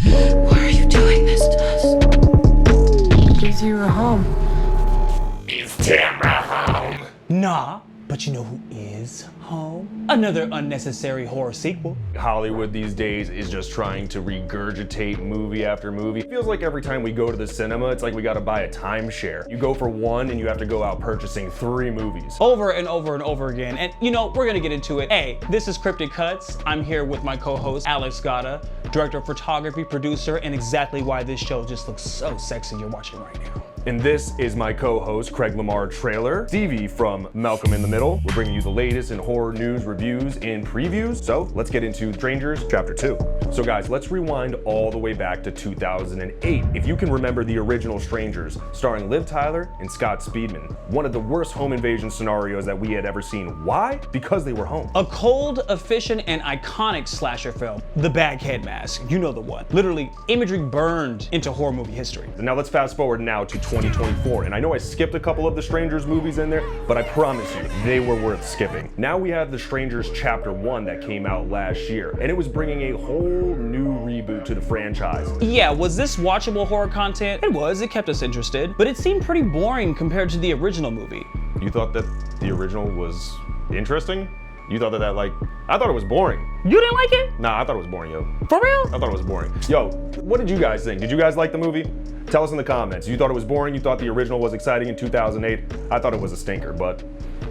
Why are you doing this to us? Is your home? Is Tamra home? Nah, but you know who is home? Another unnecessary horror sequel. Hollywood these days is just trying to regurgitate movie after movie. It feels like every time we go to the cinema, it's like we gotta buy a timeshare. You go for one and you have to go out purchasing 3 movies. Over and over and over again. And you know, we're gonna get into it. Hey, this is Cryptic Cuts. I'm here with my co-host, Alex Gatta, director of photography, producer, and exactly why this show just looks so sexy you're watching right now. And this is my co-host, Craig Lamar Traylor, Stevie from Malcolm in the Middle. We're bringing you the latest in horror news, reviews, and previews. So let's get into Strangers Chapter 2. So guys, let's rewind all the way back to 2008. If you can remember the original Strangers, starring Liv Tyler and Scott Speedman. One of the worst home invasion scenarios that we had ever seen. Why? Because they were home. A cold, efficient, and iconic slasher film. The Baghead Mask, you know the one. Literally, imagery burned into horror movie history. Now let's fast forward now to 2024. And I know I skipped a couple of the Strangers movies in there, but I promise you, they were worth skipping. Now we have the Strangers Chapter 1 that came out last year, and it was bringing a whole new reboot to the franchise. Yeah, was this watchable horror content? It was, it kept us interested, but it seemed pretty boring compared to the original movie. You thought that the original was interesting? You thought that I thought it was boring. You didn't like it? Nah, I thought it was boring, yo. For real? I thought it was boring. Yo, what did you guys think? Did you guys like the movie? Tell us in the comments. You thought it was boring? You thought the original was exciting in 2008? I thought it was a stinker, but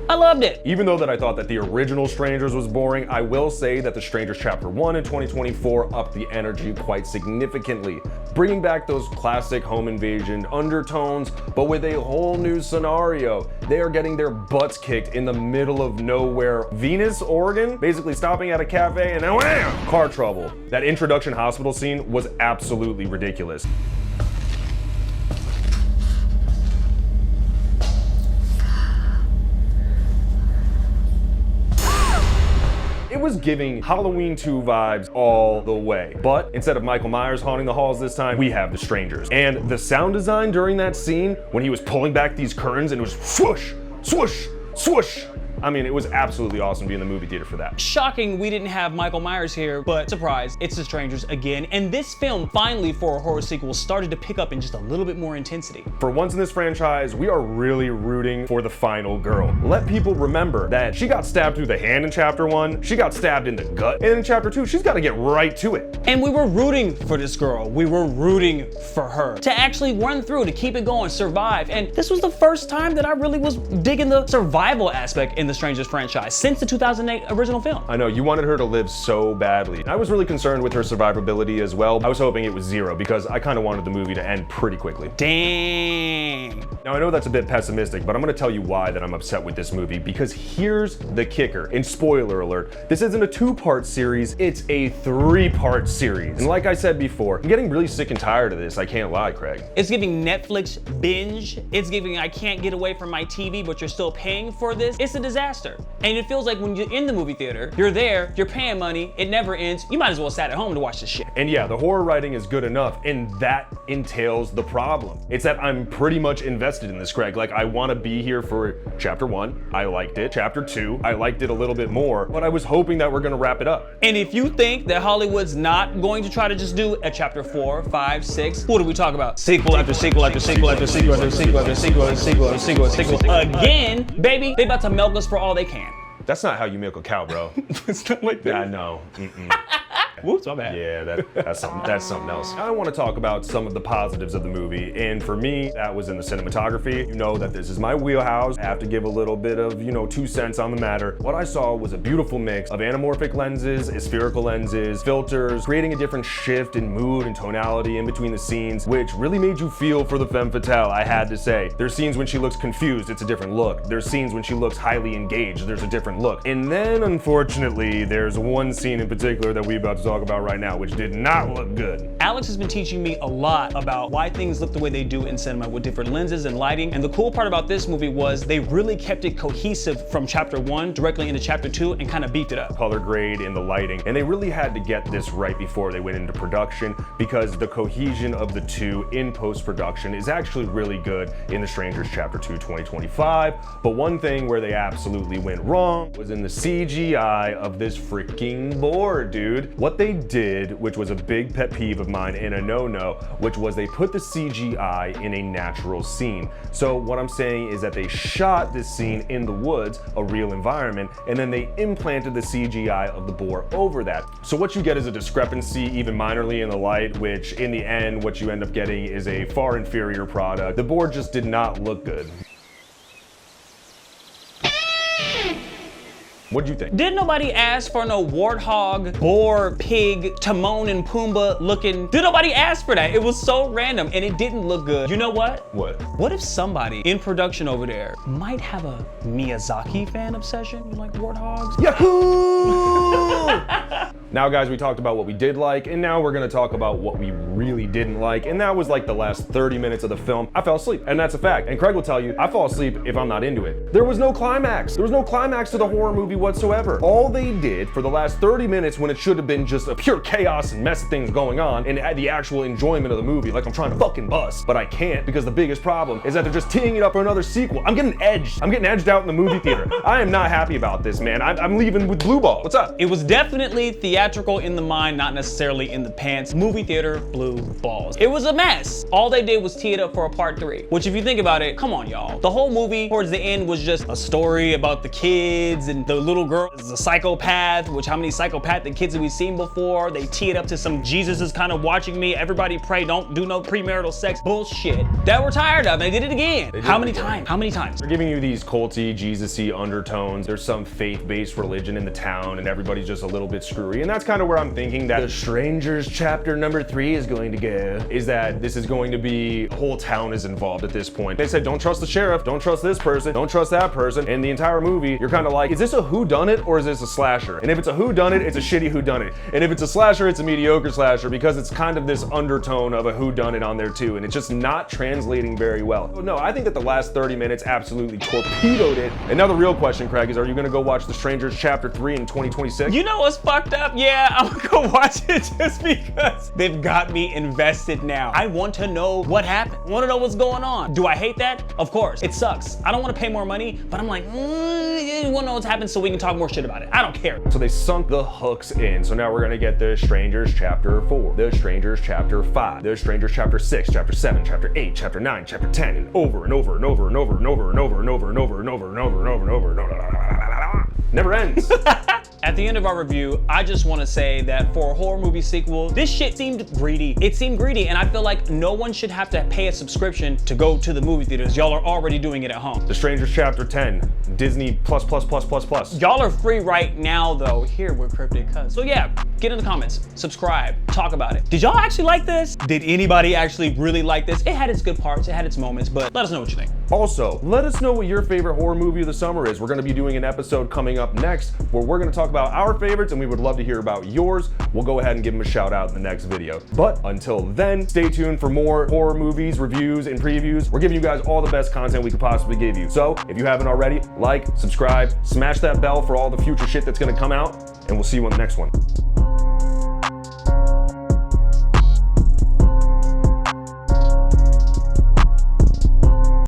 I loved it. even though that I thought that the original Strangers was boring, I will say that the Strangers Chapter 1 in 2024 upped the energy quite significantly, bringing back those classic home invasion undertones, but with a whole new scenario. They are getting their butts kicked in the middle of nowhere, Venus, Oregon, basically stopping at a cafe and then wham, car trouble. That introduction hospital scene was absolutely ridiculous. It was giving Halloween 2 vibes all the way. But instead of Michael Myers haunting the halls this time, we have the Strangers. And the sound design during that scene, when he was pulling back these curtains and it was swoosh, swoosh, swoosh. I mean, it was absolutely awesome to be in the movie theater for that. Shocking we didn't have Michael Myers here, but surprise, it's the Strangers again. And this film, finally for a horror sequel, started to pick up in just a little bit more intensity. For once in this franchise, we are really rooting for the final girl. Let people remember that she got stabbed through the hand in Chapter 1, she got stabbed in the gut, and in Chapter 2, she's gotta get right to it. And we were rooting for this girl. We were rooting for her to actually run through, to keep it going, survive. And this was the first time that I really was digging the survival aspect in the Strangers franchise since the 2008 original film. I know, you wanted her to live so badly. I was really concerned with her survivability as well. I was hoping it was 0 because I kind of wanted the movie to end pretty quickly. Dang. Now I know that's a bit pessimistic, but I'm gonna tell you why that I'm upset with this movie, because here's the kicker. And spoiler alert, this isn't a 2-part series, it's a 3-part series. And like I said before, I'm getting really sick and tired of this, I can't lie, Craig. It's giving Netflix binge. It's giving I can't get away from my TV, but you're still paying for this. It's a disaster. And it feels like when you're in the movie theater, you're there, you're paying money, it never ends. You might as well sat at home to watch this shit. And yeah, the horror writing is good enough, and that entails the problem. It's that I'm pretty much invested in this, Craig. Like, I want to be here for Chapter 1, I liked it. Chapter 2, I liked it a little bit more, but I was hoping that we're gonna wrap it up. And if you think that Hollywood's not going to try to just do a Chapter 4, 5, 6, what do we talk about? Sequel after sequel after sequel after sequel after sequel after sequel after sequel after sequel after sequel again, baby, they about to milk us for all they can. That's not how you milk a cow, bro. It's not like that. I know. Whoops, my bad. Yeah, that's something else. I want to talk about some of the positives of the movie, and for me, that was in the cinematography. You know that this is my wheelhouse. I have to give a little bit of, 2 cents on the matter. What I saw was a beautiful mix of anamorphic lenses, spherical lenses, filters, creating a different shift in mood and tonality in between the scenes, which really made you feel for the femme fatale, I had to say. There's scenes when she looks confused, it's a different look. There's scenes when she looks highly engaged, there's a different look. And then, unfortunately, there's one scene in particular that we're about to talk about right now, which did not look good. Alex has been teaching me a lot about why things look the way they do in cinema with different lenses and lighting. And the cool part about this movie was they really kept it cohesive from Chapter 1 directly into Chapter 2 and kind of beefed it up. Color grade and the lighting. And they really had to get this right before they went into production, because the cohesion of the two in post-production is actually really good in The Strangers Chapter 2 2025. But one thing where they absolutely went wrong was in the CGI of this freaking board, dude. What they did, which was a big pet peeve of mine in a no-no, which was they put the CGI in a natural scene. So what I'm saying is that they shot this scene in the woods, a real environment, and then they implanted the CGI of the boar over that. So what you get is a discrepancy, even minorly in the light, which in the end, what you end up getting is a far inferior product. The boar just did not look good. What'd you think? Did nobody ask for no warthog, boar, pig, Timon and Pumbaa looking? Did nobody ask for that? It was so random and it didn't look good. You know what? What? What if somebody in production over there might have a Miyazaki fan obsession? You like warthogs? Yahoo! Now guys, we talked about what we did like, and now we're gonna talk about what we really didn't like, and that was like the last 30 minutes of the film. I fell asleep, and that's a fact. And Craig will tell you, I fall asleep if I'm not into it. There was no climax. There was no climax to the horror movie whatsoever. All they did for the last 30 minutes, when it should have been just a pure chaos and mess of things going on, and the actual enjoyment of the movie, like I'm trying to fucking bust, but I can't, because the biggest problem is that they're just teeing it up for another sequel. I'm getting edged. I'm getting edged out in the movie theater. I am not happy about this, man. I'm leaving with blue ball. What's up? It was definitely theatrical in the mind, not necessarily in the pants. Movie theater blue balls. It was a mess. All they did was tee it up for a part 3, which if you think about it, come on y'all. The whole movie towards the end was just a story about the kids, and the little girl is a psychopath, which how many psychopathic kids have we seen before? They tee it up to some Jesus is kind of watching me, everybody pray, don't do no premarital sex bullshit that we're tired of, and they did it again. How many times? How many times? They're giving you these culty, Jesus-y undertones. There's some faith-based religion in the town, and everybody's just a little bit screwy, and that's kind of where I'm thinking that The Strangers Chapter number 3 is going to go, is that this is going to be, the whole town is involved at this point. They said, don't trust the sheriff, don't trust this person, don't trust that person, and the entire movie, you're kind of like, is this a whodunit or is this a slasher? And if it's a whodunit, it's a shitty whodunit. And if it's a slasher, it's a mediocre slasher, because it's kind of this undertone of a whodunit on there too, and it's just not translating very well. So no, I think that the last 30 minutes absolutely torpedoed it. And now the real question, Craig, is are you gonna go watch The Strangers Chapter 3 in 2026? You know what's fucked up? Yeah, I'm gonna go watch it just because they've got me invested now. I want to know what happened. I want to know what's going on. Do I hate that? Of course. It sucks. I don't want to pay more money, but I'm like, you want to know what's happened so we can talk more shit about it. I don't care. So they sunk the hooks in. So now we're gonna get The Strangers Chapter 4, The Strangers Chapter 5, The Strangers Chapter 6, Chapter 7, Chapter 8, Chapter 9, Chapter 10, and over and over and over and over and over and over and over and over and over and over and over and over and over. Never ends. At the end of our review, I just want to say that for a horror movie sequel, this shit seemed greedy. It seemed greedy, and I feel like no one should have to pay a subscription to go to the movie theaters. Y'all are already doing it at home. The Strangers Chapter 10, Disney plus. Y'all are free right now though, here with Cryptic Cuts. So yeah, get in the comments, subscribe, talk about it. Did y'all actually like this? Did anybody actually really like this? It had its good parts, it had its moments, but let us know what you think. Also, let us know what your favorite horror movie of the summer is. We're gonna be doing an episode coming up next where we're gonna talk about our favorites, and we would love to hear about yours. We'll go ahead and give them a shout out in the next video. But until then, stay tuned for more horror movies, reviews, and previews. We're giving you guys all the best content we could possibly give you. So if you haven't already, like, subscribe, smash that bell for all the future shit that's gonna come out, and we'll see you on the next one.